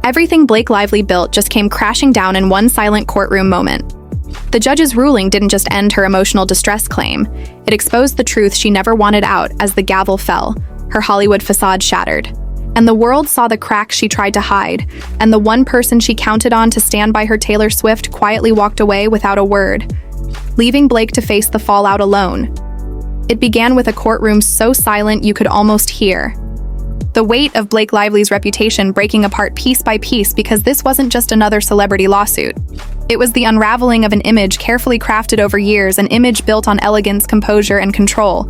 Everything Blake Lively built just came crashing down in one silent courtroom moment. The judge's ruling didn't just end her emotional distress claim, it exposed the truth she never wanted out as the gavel fell, her Hollywood facade shattered. And the world saw the cracks she tried to hide, and the one person she counted on to stand by her, Taylor Swift, quietly walked away without a word, leaving Blake to face the fallout alone. It began with a courtroom so silent you could almost hear the weight of Blake Lively's reputation breaking apart piece by piece, because this wasn't just another celebrity lawsuit. It was the unraveling of an image carefully crafted over years, an image built on elegance, composure, and control.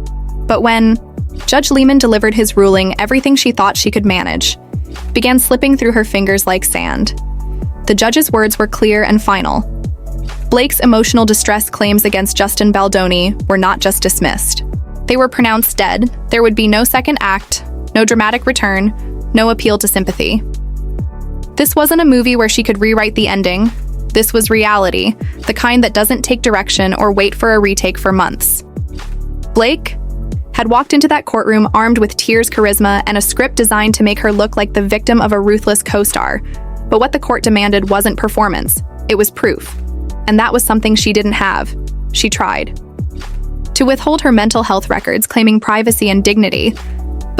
But when Judge Lehman delivered his ruling, everything she thought she could manage began slipping through her fingers like sand. The judge's words were clear and final. Blake's emotional distress claims against Justin Baldoni were not just dismissed. They were pronounced dead. There would be no second act, no dramatic return, no appeal to sympathy. This wasn't a movie where she could rewrite the ending. This was reality, the kind that doesn't take direction or wait for a retake for months. Blake had walked into that courtroom armed with tears, charisma, and a script designed to make her look like the victim of a ruthless co-star. But what the court demanded wasn't performance, it was proof. And that was something she didn't have. She tried to withhold her mental health records, claiming privacy and dignity.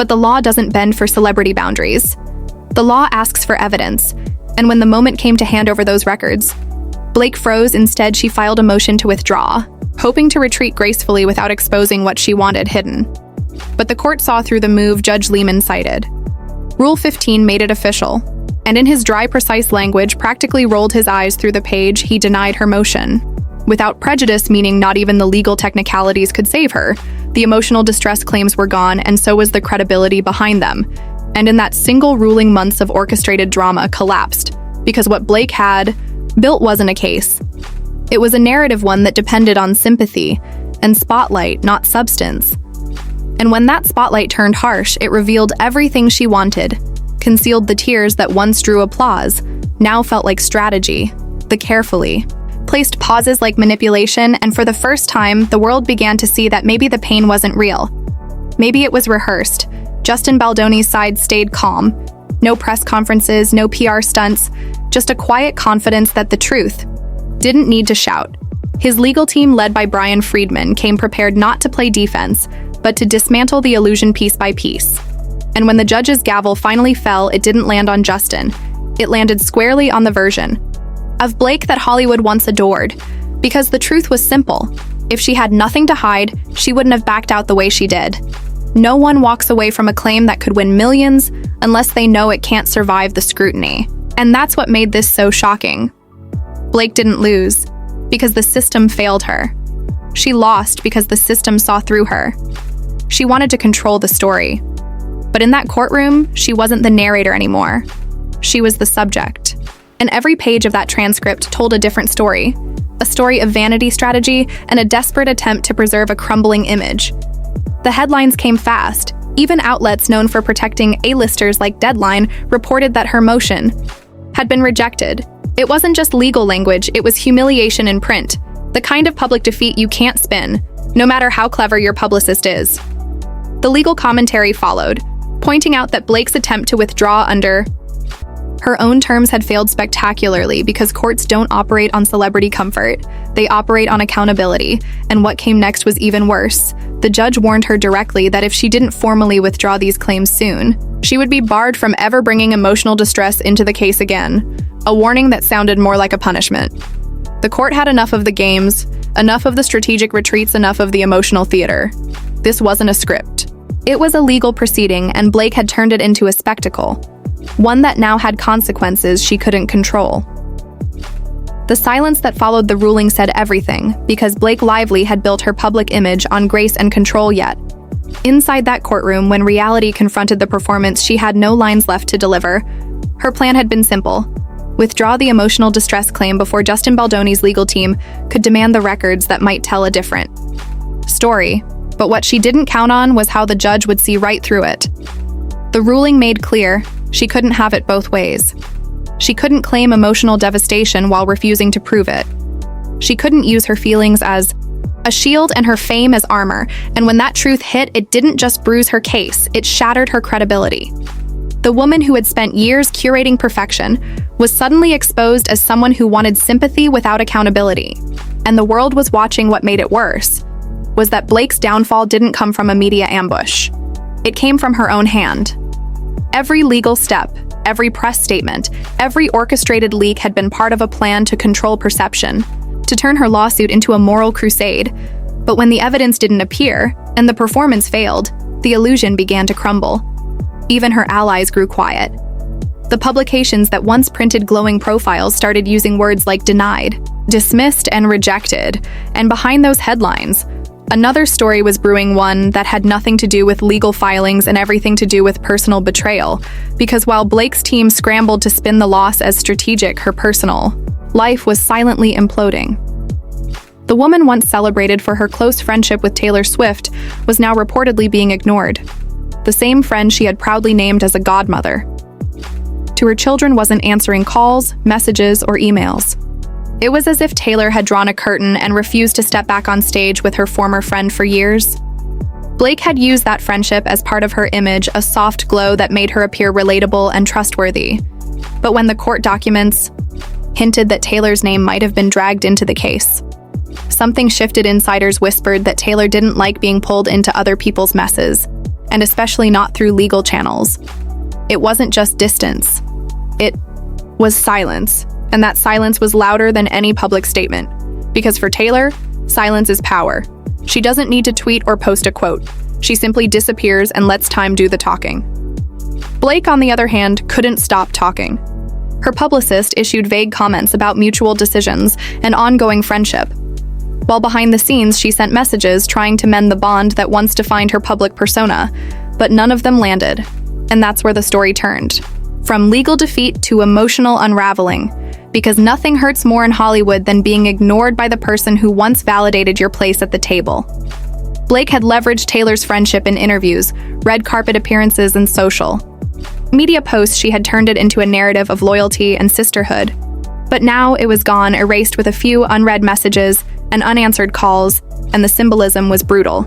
But the law doesn't bend for celebrity boundaries. The law asks for evidence, and when the moment came to hand over those records, Blake froze. Instead, she filed a motion to withdraw, hoping to retreat gracefully without exposing what she wanted hidden. But the court saw through the move Judge Lehman cited. Rule 15 made it official, and in his dry, precise language, practically rolled his eyes through the page, he denied her motion. Without prejudice, meaning not even the legal technicalities could save her. The emotional distress claims were gone, and so was the credibility behind them. And in that single ruling, months of orchestrated drama collapsed, because what Blake had built wasn't a case. It was a narrative, one that depended on sympathy and spotlight, not substance. And when that spotlight turned harsh, it revealed everything she wanted, concealed the tears that once drew applause, now felt like strategy, the carefully placed pauses like manipulation, and for the first time, the world began to see that maybe the pain wasn't real. Maybe it was rehearsed. Justin Baldoni's side stayed calm. No press conferences, no PR stunts, just a quiet confidence that the truth didn't need to shout. His legal team, led by Bryan Freedman, came prepared not to play defense, but to dismantle the illusion piece by piece. And when the judge's gavel finally fell, it didn't land on Justin. It landed squarely on the version of Blake that Hollywood once adored, because the truth was simple. If she had nothing to hide, she wouldn't have backed out the way she did. No one walks away from a claim that could win millions unless they know it can't survive the scrutiny. And that's what made this so shocking. Blake didn't lose because the system failed her. She lost because the system saw through her. She wanted to control the story. But in that courtroom, she wasn't the narrator anymore. She was the subject. And every page of that transcript told a different story. A story of vanity, strategy, and a desperate attempt to preserve a crumbling image. The headlines came fast. Even outlets known for protecting A-listers like Deadline reported that her motion had been rejected. It wasn't just legal language, it was humiliation in print. The kind of public defeat you can't spin, no matter how clever your publicist is. The legal commentary followed, pointing out that Blake's attempt to withdraw under her own terms had failed spectacularly because courts don't operate on celebrity comfort. They operate on accountability, and what came next was even worse. The judge warned her directly that if she didn't formally withdraw these claims soon, she would be barred from ever bringing emotional distress into the case again. A warning that sounded more like a punishment. The court had enough of the games, enough of the strategic retreats, enough of the emotional theater. This wasn't a script. It was a legal proceeding, and Blake had turned it into a spectacle. One that now had consequences she couldn't control. The silence that followed the ruling said everything, because Blake Lively had built her public image on grace and control, yet inside that courtroom, when reality confronted the performance, she had no lines left to deliver. Her plan had been simple. Withdraw the emotional distress claim before Justin Baldoni's legal team could demand the records that might tell a different story. But what she didn't count on was how the judge would see right through it. The ruling made clear she couldn't have it both ways. She couldn't claim emotional devastation while refusing to prove it. She couldn't use her feelings as a shield and her fame as armor, and when that truth hit, it didn't just bruise her case, it shattered her credibility. The woman who had spent years curating perfection was suddenly exposed as someone who wanted sympathy without accountability. And the world was watching. What made it worse was that Blake's downfall didn't come from a media ambush. It came from her own hand. Every legal step, every press statement, every orchestrated leak had been part of a plan to control perception, to turn her lawsuit into a moral crusade. But when the evidence didn't appear, and the performance failed, the illusion began to crumble. Even her allies grew quiet. The publications that once printed glowing profiles started using words like denied, dismissed, and rejected. And behind those headlines, another story was brewing, one that had nothing to do with legal filings and everything to do with personal betrayal. Because while Blake's team scrambled to spin the loss as strategic, her personal life was silently imploding. The woman once celebrated for her close friendship with Taylor Swift was now reportedly being ignored. The same friend she had proudly named as a godmother to her children wasn't answering calls, messages, or emails. It was as if Taylor had drawn a curtain and refused to step back on stage with her former friend for years. Blake had used that friendship as part of her image, a soft glow that made her appear relatable and trustworthy. But when the court documents hinted that Taylor's name might have been dragged into the case, something shifted. Insiders whispered that Taylor didn't like being pulled into other people's messes, and especially not through legal channels. It wasn't just distance. It was silence, and that silence was louder than any public statement. Because for Taylor, silence is power. She doesn't need to tweet or post a quote. She simply disappears and lets time do the talking. Blake, on the other hand, couldn't stop talking. Her publicist issued vague comments about mutual decisions and ongoing friendship, while behind the scenes she sent messages trying to mend the bond that once defined her public persona, but none of them landed. And that's where the story turned. From legal defeat to emotional unraveling, because nothing hurts more in Hollywood than being ignored by the person who once validated your place at the table. Blake had leveraged Taylor's friendship in interviews, red carpet appearances, and social media posts. She had turned it into a narrative of loyalty and sisterhood. But now it was gone, erased with a few unread messages and unanswered calls, and the symbolism was brutal.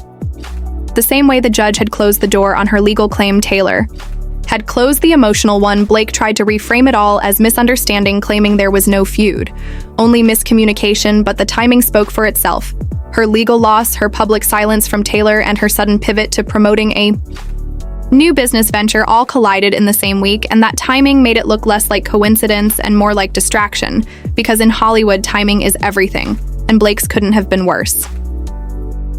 The same way the judge had closed the door on her legal claim, Taylor had closed the emotional one. Blake tried to reframe it all as misunderstanding, claiming there was no feud, only miscommunication, but the timing spoke for itself. Her legal loss, her public silence from Taylor, and her sudden pivot to promoting a new business venture all collided in the same week, and that timing made it look less like coincidence and more like distraction, because in Hollywood, timing is everything, and Blake's couldn't have been worse.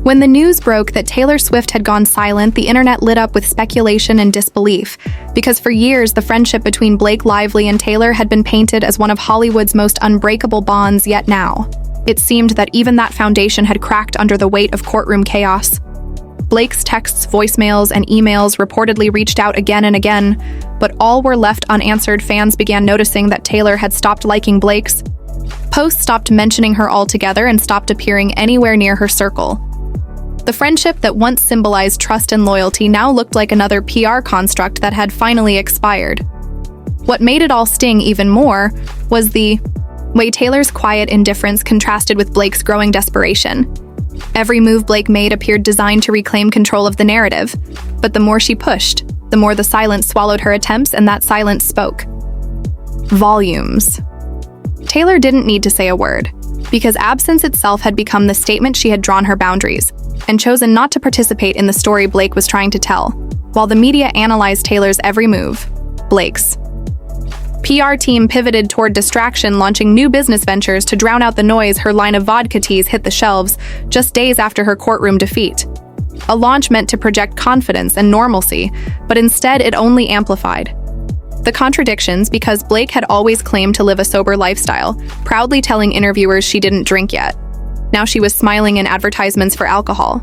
When the news broke that Taylor Swift had gone silent, the internet lit up with speculation and disbelief, because for years the friendship between Blake Lively and Taylor had been painted as one of Hollywood's most unbreakable bonds, yet now it seemed that even that foundation had cracked under the weight of courtroom chaos. Blake's texts, voicemails, and emails reportedly reached out again and again, but all were left unanswered. Fans began noticing that Taylor had stopped liking Blake's posts, stopped mentioning her altogether, and stopped appearing anywhere near her circle. The friendship that once symbolized trust and loyalty now looked like another PR construct that had finally expired. What made it all sting even more was the way Taylor's quiet indifference contrasted with Blake's growing desperation. Every move Blake made appeared designed to reclaim control of the narrative, but the more she pushed, the more the silence swallowed her attempts, and that silence spoke volumes. Taylor didn't need to say a word, because absence itself had become the statement. She had drawn her boundaries and chosen not to participate in the story Blake was trying to tell. While the media analyzed Taylor's every move, Blake's PR team pivoted toward distraction, launching new business ventures to drown out the noise. Her line of vodka teas hit the shelves just days after her courtroom defeat. A launch meant to project confidence and normalcy, but instead it only amplified the contradictions, because Blake had always claimed to live a sober lifestyle, proudly telling interviewers she didn't drink yet. Now she was smiling in advertisements for alcohol.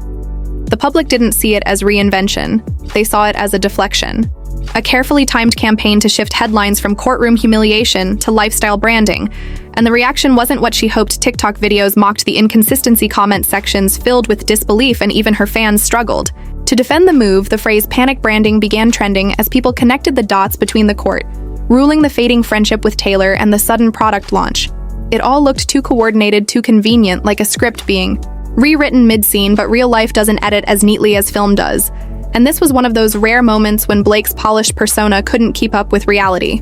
The public didn't see it as reinvention, they saw it as a deflection. A carefully timed campaign to shift headlines from courtroom humiliation to lifestyle branding. And the reaction wasn't what she hoped. TikTok videos mocked the inconsistency, comment sections filled with disbelief, and even her fans struggled. To defend the move, the phrase panic branding began trending as people connected the dots between the court ruling, the fading friendship with Taylor, and the sudden product launch. It all looked too coordinated, too convenient, like a script being rewritten mid-scene, but real life doesn't edit as neatly as film does. And this was one of those rare moments when Blake's polished persona couldn't keep up with reality.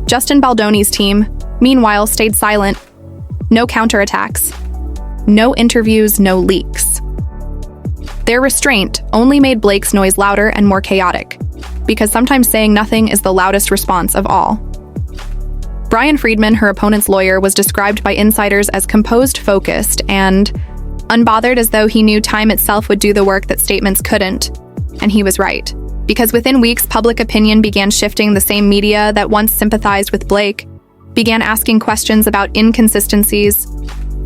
Justin Baldoni's team, meanwhile, stayed silent. No counterattacks. No interviews, no leaks. Their restraint only made Blake's noise louder and more chaotic, because sometimes saying nothing is the loudest response of all. Bryan Freedman, her opponent's lawyer, was described by insiders as composed, focused, and unbothered, as though he knew time itself would do the work that statements couldn't. And he was right, because within weeks, public opinion began shifting. The same media that once sympathized with Blake began asking questions about inconsistencies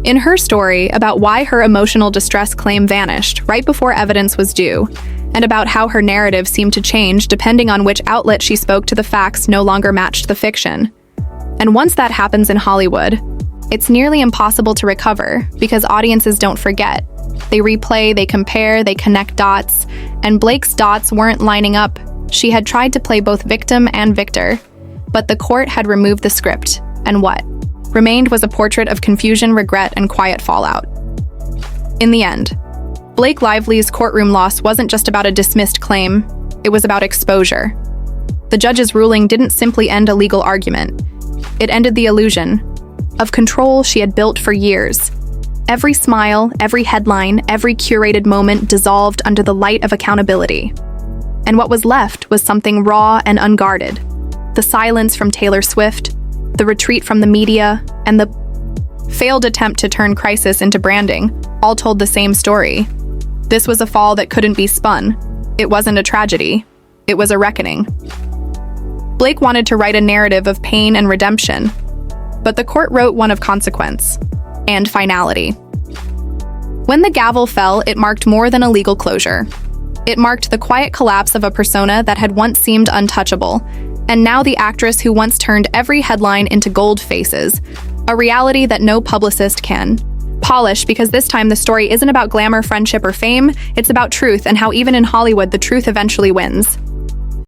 in her story, about why her emotional distress claim vanished right before evidence was due, and about how her narrative seemed to change depending on which outlet she spoke to. The facts no longer matched the fiction. And once that happens in Hollywood, it's nearly impossible to recover, because audiences don't forget. They replay, they compare, they connect dots, and Blake's dots weren't lining up. She had tried to play both victim and victor, but the court had removed the script, and what remained was a portrait of confusion, regret, and quiet fallout. In the end, Blake Lively's courtroom loss wasn't just about a dismissed claim, it was about exposure. The judge's ruling didn't simply end a legal argument. It ended the illusion of control she had built for years. Every smile, every headline, every curated moment dissolved under the light of accountability. And what was left was something raw and unguarded. The silence from Taylor Swift, the retreat from the media, and the failed attempt to turn crisis into branding, all told the same story. This was a fall that couldn't be spun. It wasn't a tragedy. It was a reckoning. Blake wanted to write a narrative of pain and redemption, but the court wrote one of consequence and finality. When the gavel fell, it marked more than a legal closure. It marked the quiet collapse of a persona that had once seemed untouchable, and now the actress who once turned every headline into gold faces, a reality that no publicist can polish, because this time the story isn't about glamour, friendship, or fame, it's about truth, and how even in Hollywood the truth eventually wins.